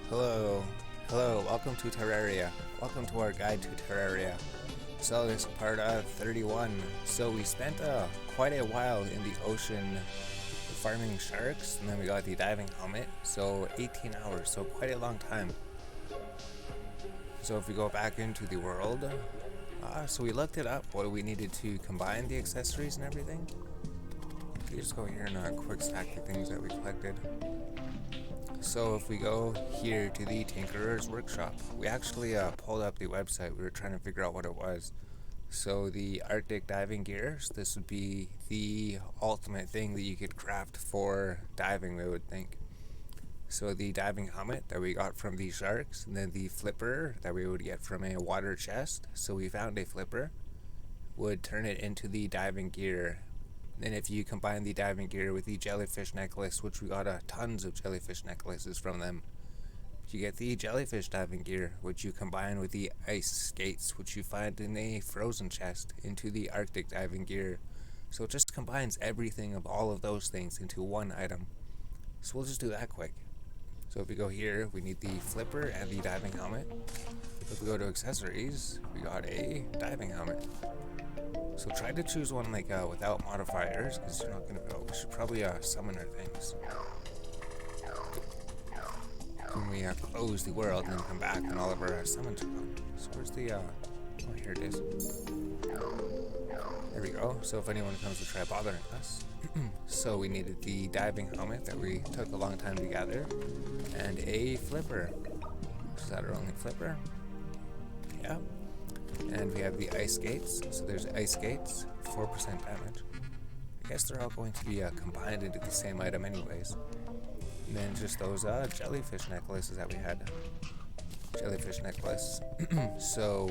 Hello, welcome to Terraria. Welcome to our guide to Terraria. So this is part 31. So we spent quite a while in the ocean farming sharks, and then we got the diving helmet, so 18 hours, so quite a long time. So if we go back into the world, so we looked it up, what we needed to combine the accessories and everything. We just go here and quick stack the things that we collected. So if we go here to the Tinkerer's Workshop, we actually pulled up the website. We were trying to figure out what it was. So the Arctic diving gear, so this would be the ultimate thing that you could craft for diving, we would think. So the diving helmet that we got from the sharks, and then the flipper that we would get from a water chest. So we found a flipper, would turn it into the diving gear. Then if you combine the diving gear with the jellyfish necklace, which we got tons of jellyfish necklaces from them, you get the jellyfish diving gear, which you combine with the ice skates, which you find in a frozen chest, into the Arctic diving gear. So it just combines everything of all of those things into one item. So we'll just do that quick. So if we go here, we need the flipper and the diving helmet. If we go to accessories, we got a diving helmet. So try to choose one like without modifiers, because you're not going to go. We should probably summon our things. When we close the world and then come back and all of our summons are gone. So where's the, oh, here it is. There we go. So if anyone comes to try bothering us. So we needed the diving helmet that we took a long time to gather, and a flipper. Is that our only flipper? Yeah. And we have the ice skates, so there's ice skates, 4% damage. I guess they're all going to be combined into the same item anyways. And then just those jellyfish necklaces that we had. Jellyfish necklace. So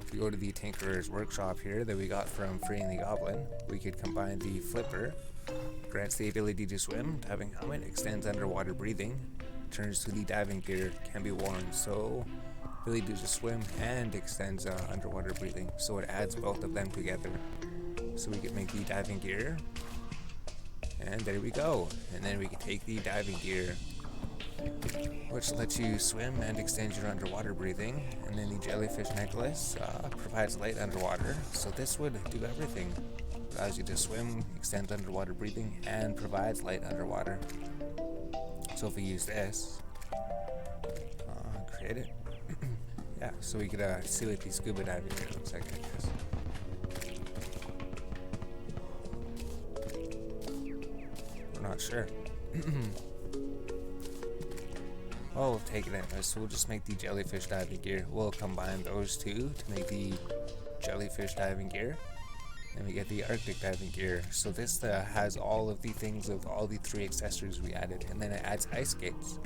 if you go to the Tinkerer's Workshop here that we got from freeing the goblin, we could combine the flipper, grants the ability to swim, diving helmet, extends underwater breathing, turns to the diving gear, can be worn, so ability to swim and extends underwater breathing, so it adds both of them together. So we could make the diving gear, and there we go. And then we can take the diving gear, which lets you swim and extends your underwater breathing, and then the jellyfish necklace provides light underwater, so this would do everything. Allows you to swim, extends underwater breathing, and provides light underwater. So if we use this, create it. Yeah, so we could see what the scuba diving gear looks like, I guess. We're not sure. Well, we'll take it anyway, so we'll just make the jellyfish diving gear. We'll combine those two to make the jellyfish diving gear. And we get the Arctic diving gear. So this has all of the things of all the 3 accessories we added, and then it adds ice skates.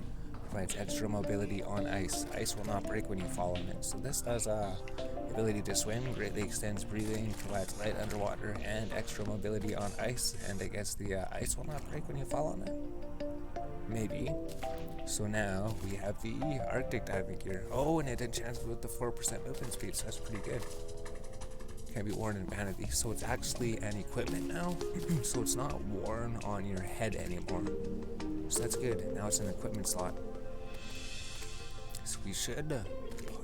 Provides extra mobility on ice. Ice will not break when you fall on it. So this does ability to swim, greatly extends breathing, provides light underwater, and extra mobility on ice. And I guess the ice will not break when you fall on it. Maybe. So now we have the Arctic diving gear. Oh, and it enchants with the 4% movement speed, so that's pretty good. Can be worn in vanity. So it's actually an equipment now. So it's not worn on your head anymore. So that's good. Now it's an equipment slot. So we should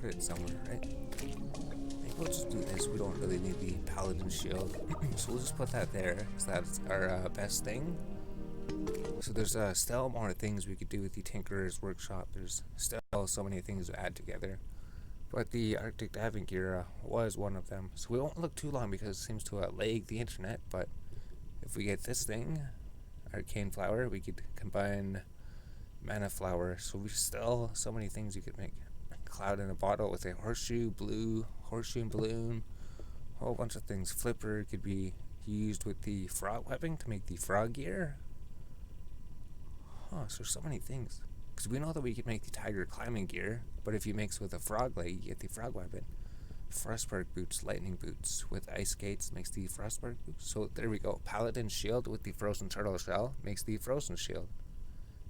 put it somewhere, right? Maybe we'll just do this. We don't really need the paladin shield. So we'll just put that there, because that's our best thing. So there's still more things we could do with the Tinkerer's Workshop. There's still so many things to add together. But the Arctic diving gear was one of them. So we won't look too long because it seems to lag the internet. But if we get this thing, arcane flower, we could combine mana flower. So we still so many things you could make. Cloud in a bottle with a horseshoe, blue, horseshoe and balloon, a whole bunch of things. Flipper could be used with the frog weapon to make the frog gear. So there's so many things. Because we know that we could make the tiger climbing gear, but if you mix with a frog leg, you get the frog weapon. Frostburg boots, lightning boots with ice skates makes the Frostburg boots. So there we go. Paladin shield with the frozen turtle shell makes the frozen shield.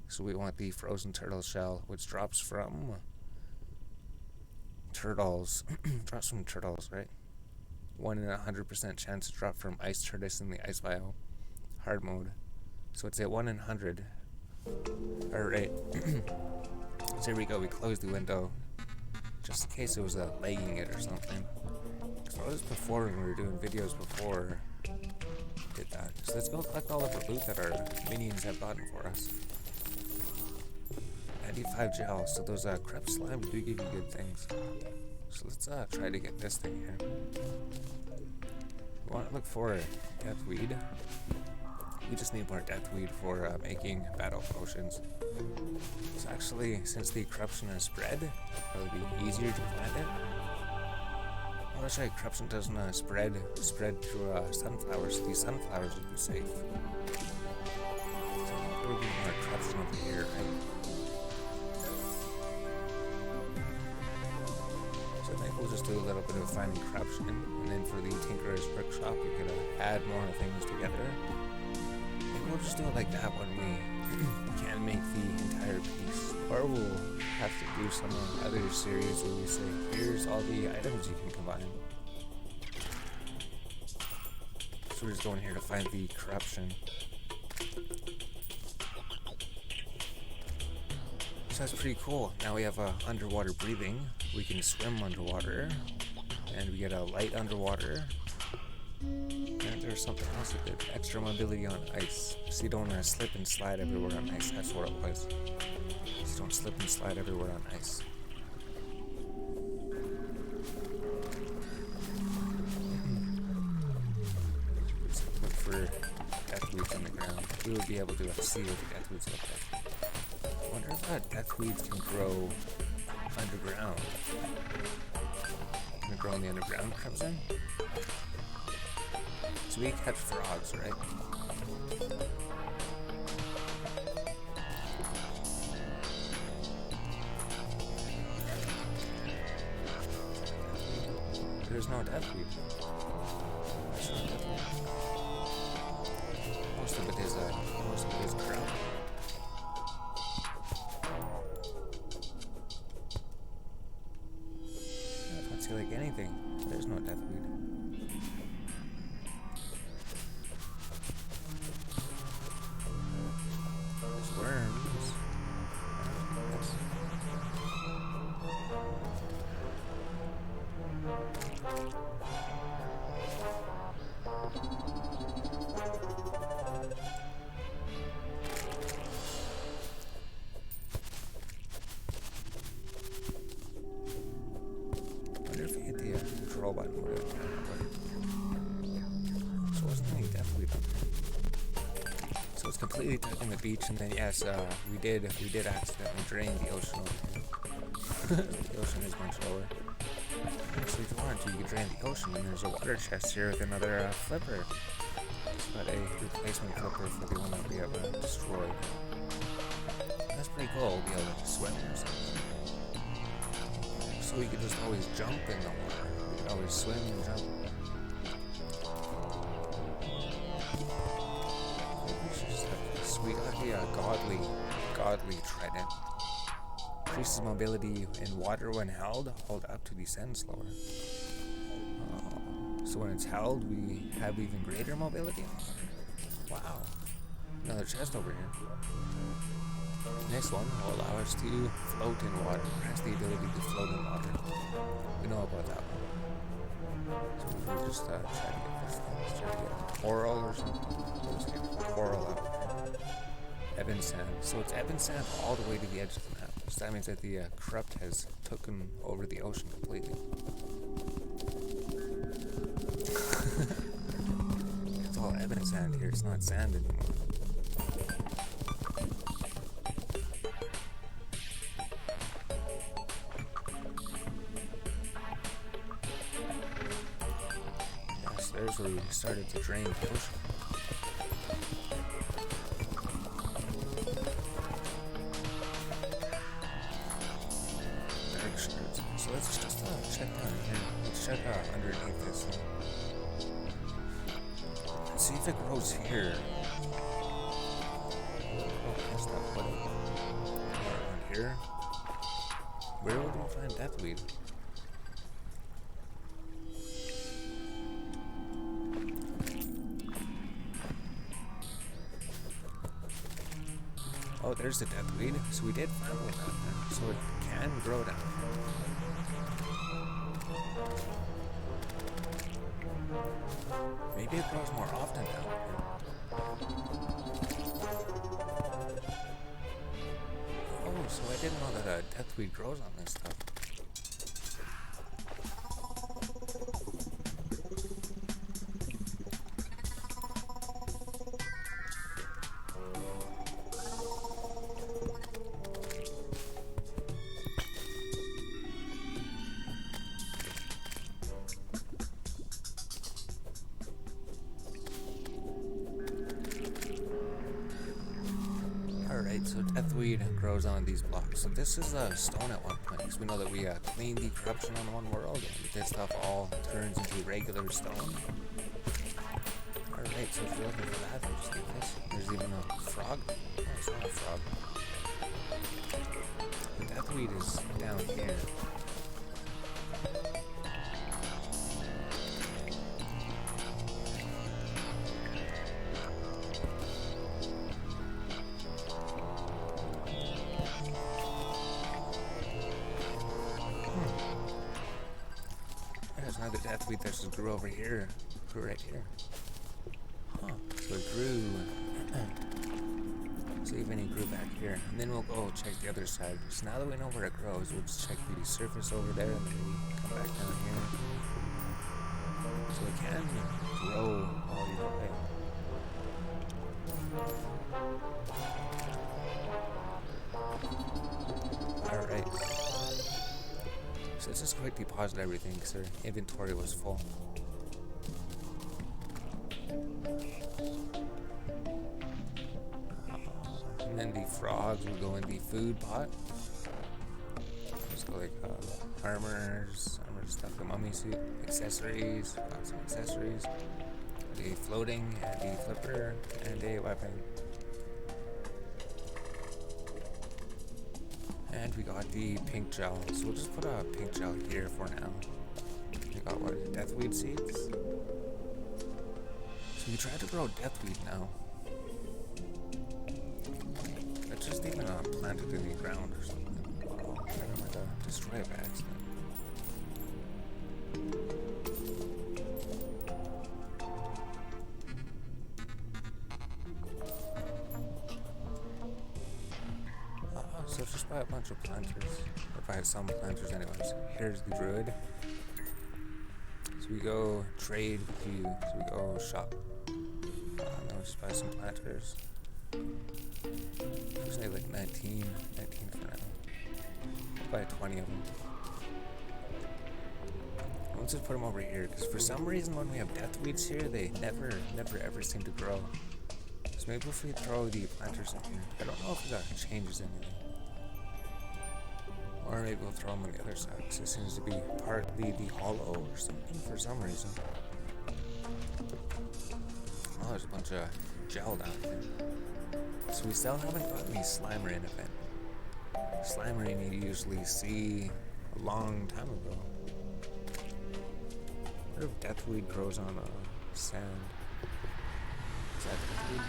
So we want the frozen turtle shell, which drops from turtles. Drops from turtles, right? 1 in 100% chance to drop from ice turtles in the ice biome. Hard mode. So it's a 1 in 100. Alright. So here we go, we closed the window, just in case it was lagging it or something. So I was before when we were doing videos before, did that. So let's go collect all of the loot that our minions have gotten for us. 95 gel, so those crep slimes do give you good things. So let's try to get this thing here. We want to look for deathweed. We just need more deathweed for making battle potions. So actually, since the corruption has spread, it'll be easier to find it. Oh, that's right, corruption doesn't spread through sunflowers, so these sunflowers would be safe. So there will be more corruption over here, right? So I think we'll just do a little bit of finding corruption, and then for the Tinkerer's Workshop, we could add more things together. Maybe we'll just do it like that when we can make the entire piece. Or we'll have to do some other series where we say, here's all the items you can combine. So we're just going here to find the corruption. So that's pretty cool. Now we have underwater breathing. We can swim underwater. And we get a light underwater. And there's something else with it. Extra mobility on ice. So you don't slip and slide everywhere on ice. That's what it was. So you don't slip and slide everywhere on ice. Just look for deathweeds on the ground. We would be able to see what the deathweeds look like. I wonder if deathweeds can grow underground. Can it grow in the underground, Crimson? So we catch frogs, right? There's no deathweed. There's no deathweed. Most of it is ground. I don't see like anything. There's no deathweed. Control button would have worked. So wasn't any deathweed up there. So it's completely dark on the beach, and then yes, we did accidentally drain the ocean over here. The ocean is much lower. So if you wanted to, you could drain the ocean, and there's a water chest here with another flipper. But a replacement flipper for the one that we have destroyed. That's pretty cool. We'll be able to swim or something. So we could just always jump in the water. We could always swim and jump. Maybe we should just have this. We got the godly trident. Increases mobility in water when held. Hold up to descend slower. So when it's held, we have even greater mobility. Wow. Another chest over here. This one will allow us to float in water. It has the ability to float in water. We know about that one. So we'll just try to get this thing. Let's try to get coral or something. Let's get coral out. Ebon sand. So it's ebon sand all the way to the edge of the map. So that means that the corrupt has taken over the ocean completely. It's all ebon sand here. It's not sand anymore. There's where we started to drain the ocean. Dark shards. So let's just check down here. Let's check underneath this thing. Let's see if it grows here. Oh, what's that button? Around here. Where would we find deathweed? Oh, there's the deathweed. So we did plant one down there, so it can grow down here. Maybe it grows more often down here. Oh, so I didn't know that deathweed grows on this stuff. Alright, so deathweed grows on these blocks. So this is stone at one point, because we know that we cleaned the corruption on one world, and this stuff all turns into regular stone. Alright, so if you're looking for that, just take this. There's even a frog. Oh, it's not a frog. The deathweed is down here. Now the deathweed that just grew over here, grew right here. Huh. So it grew. So even it grew back here. And then we'll go check the other side. So now that we know where it grows, we'll just check the surface over there and then maybe come back down here. So it can grow all either way. Alright. So let's just quickly pause everything because our inventory was full. And then the frogs will go in the food pot. Just go like armor stuff, the mummy suit, accessories, got some accessories, the floating, and the flipper, and a weapon. And we got the pink gel, so we'll just put a pink gel here for now. We got what, deathweed seeds? So we tried to grow deathweed now. It's just even planted in the ground or something. Oh, I don't want to destroy it by accident. So just buy a bunch of planters, or buy some planters anyways. Here's the druid. So we go trade with you, so we go shop. No, just buy some planters. Just need like 19 for now. Buy 20 of them. Let's just put them over here, because for some reason when we have deathweeds here, they never ever seem to grow. So maybe if we throw the planters in here, I don't know if that changes anything. Or maybe we'll throw them on the other side, because it seems to be partly the hollow or something for some reason. Oh, there's a bunch of gel down here. So we still haven't gotten the slime rain event. Slime rain you usually see a long time ago. What if deathweed grows on sand? Is that deathweed?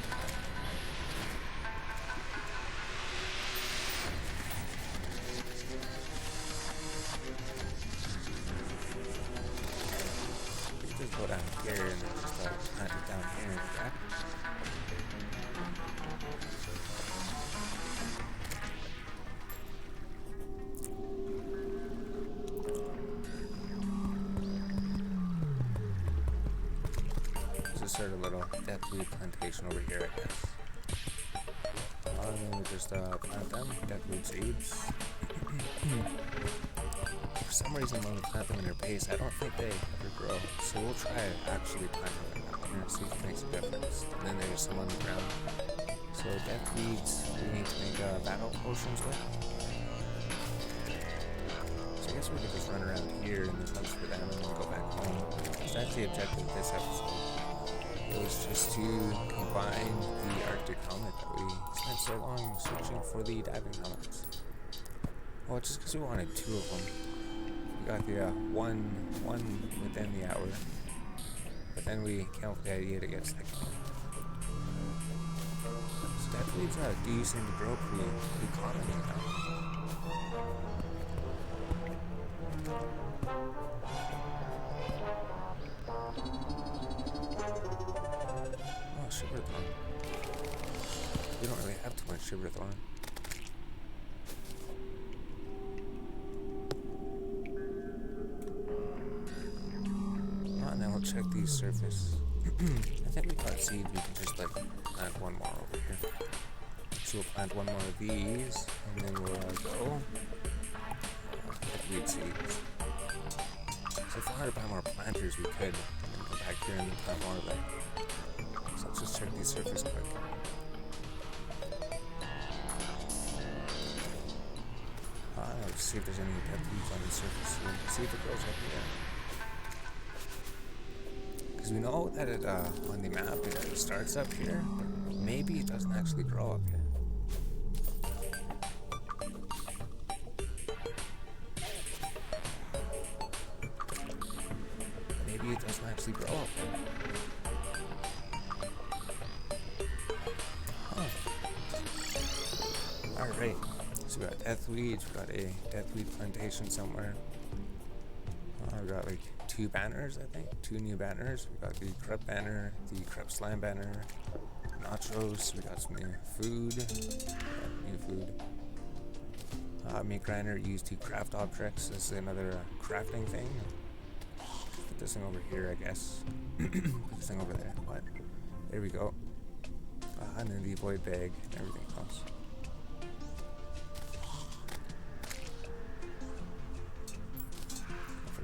Just go down here and then just plant it down here in the back. Just start a little deathweed plantation over here, I guess. And then we just plant them, deathweed seeds. For some reason when we plant them in their base, I don't think they ever grow. So we'll try actually planting them out here and see if it makes a difference. And then there's some on the ground. So deathweeds we need to make battle potions with. So I guess we could just run around here and then hunt for them and then go back home. So that's the objective of this episode. It was just to combine the Arctic helmet that we spent so long searching for the diving helmets. Well, it's just because we wanted 2 of them. We got the one within the hour, but then we came up with the idea to get a second one. So death weeds do seem to grow pretty commonly now. Oh, sugarthorn. We don't really have too much sugarthorn. Oh, now we'll check the surface. I think we got seeds. We can just like plant one more over here. So we'll plant one more of these, and then we'll go weed seeds. So if we wanted to buy more planters, we could, and then go back here and plant more of them. So let's just check the surface quick. Let's see if there's any dead weeds on the surface here. See if it grows up here. Because we know that it on the map it starts up here, but maybe it doesn't actually grow up here. Maybe it doesn't actually grow up here. Huh. Alright. So we got death weeds, we got a death weed plantation somewhere. We got like 2 banners, I think. 2 new banners. We got the crepe banner, the crepe slime banner, nachos, we got some new food. New food. Meat grinder used to craft objects. This is another crafting thing. Put this thing over here, I guess. Put this thing over there. What? There we go. And then the void bag and everything else.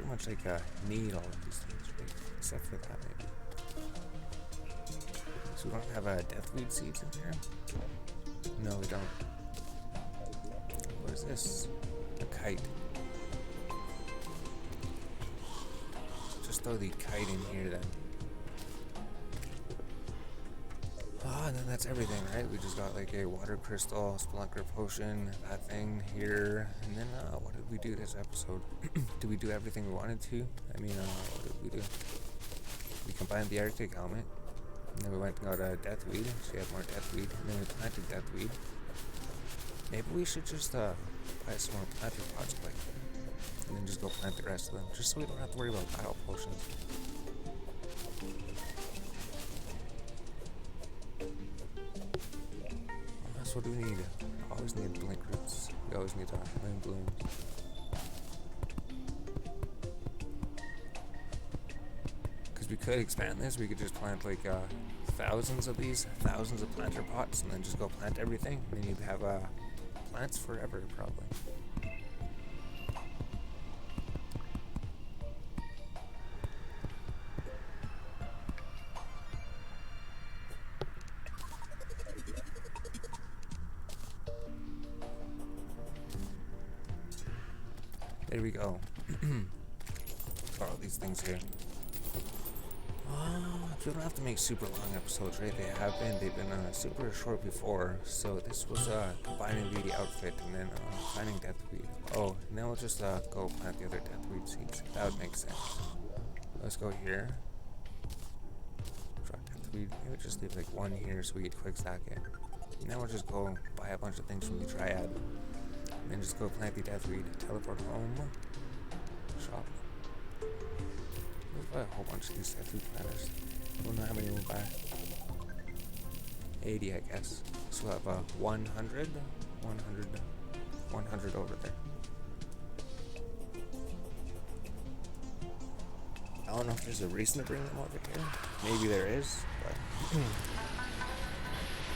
Much like need all of these things, right? Except for that, maybe. So we don't have death weed seeds in here? No, we don't. What is this? A kite. So just throw the kite in here then. And then that's everything, right? We just got like a water crystal, spelunker potion, that thing here, and then what did we do this episode? Did we do everything we wanted to? I mean, what did we do? We combined the Arctic helmet, and then we went and got death weed, so we have more death weed, and then we planted death weed. Maybe we should just buy some more planter pots quick, and then just go plant the rest of them, just so we don't have to worry about bio potions. What do we need? Always need blink roots. We always need wind blooms. Because we could expand this, we could just plant like thousands of these, thousands of planter pots, and then just go plant everything. And then you'd have plants forever, probably. There we go. Got all these things here. We don't have to make super long episodes, right? They've been super short before. So this was combining the outfit and then finding death weed. Oh, and then we'll just go plant the other death weed seeds. That would make sense. Let's go here. Drop death weed. Maybe just leave like 1 here so we get quick stack it. And then we'll just go buy a bunch of things from the triad. And then just go plant the death weed, teleport home, shop. We'll buy a whole bunch of these death weed planters. I don't know how many we'll buy. 80, I guess. So we'll have 100 over there. I don't know if there's a reason to bring them over here. Maybe there is, but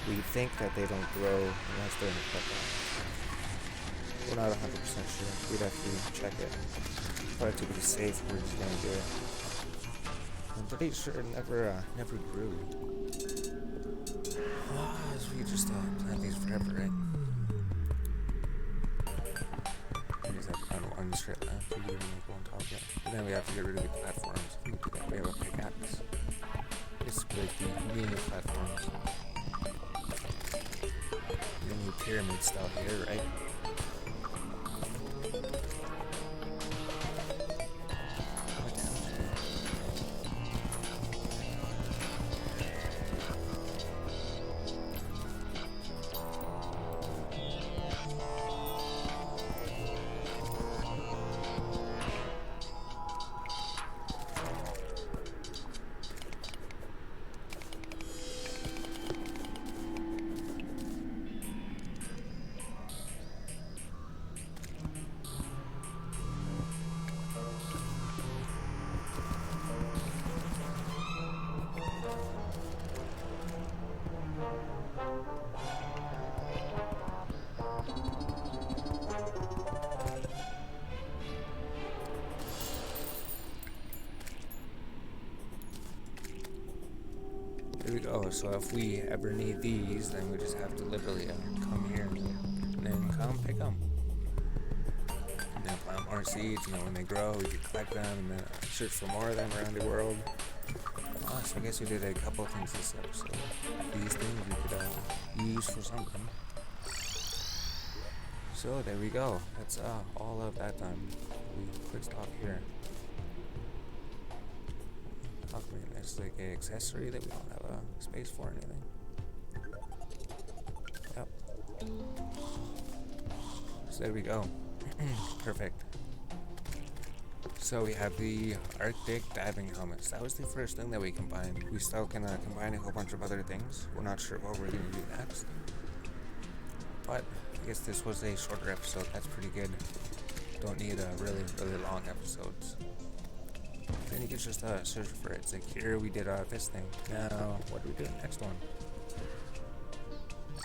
we think that they don't grow unless they're in a cut down. We're not 100% sure. We'd have to check it. But to be safe, we're just gonna do it. I'm pretty sure it never grew. So we just plant these forever, right? We just have to find 1 strip left. We can even go on top of it. But then we have to get rid of the platforms. We have a pickaxe. It's like the mini platforms. Mini pyramid style here, right? there we go. So if we ever need these, then we just have to literally come here and then come pick them. And then plant more seeds, and then when they grow, we can collect them and then search for more of them around the world. So I guess we did a couple of things this episode. These things we could use for something. So there we go. That's all of that done. We quick stop here. There's like an accessory that we don't have a space for or anything. Yep. So there we go. Perfect. So we have the Arctic diving helmets. That was the first thing that we combined. We still can combine a whole bunch of other things. We're not sure what we're going to do next. But I guess this was a shorter episode. That's pretty good. Don't need really long episodes. Then you can just search for it. It's like here we did this thing. Now what do we do next one?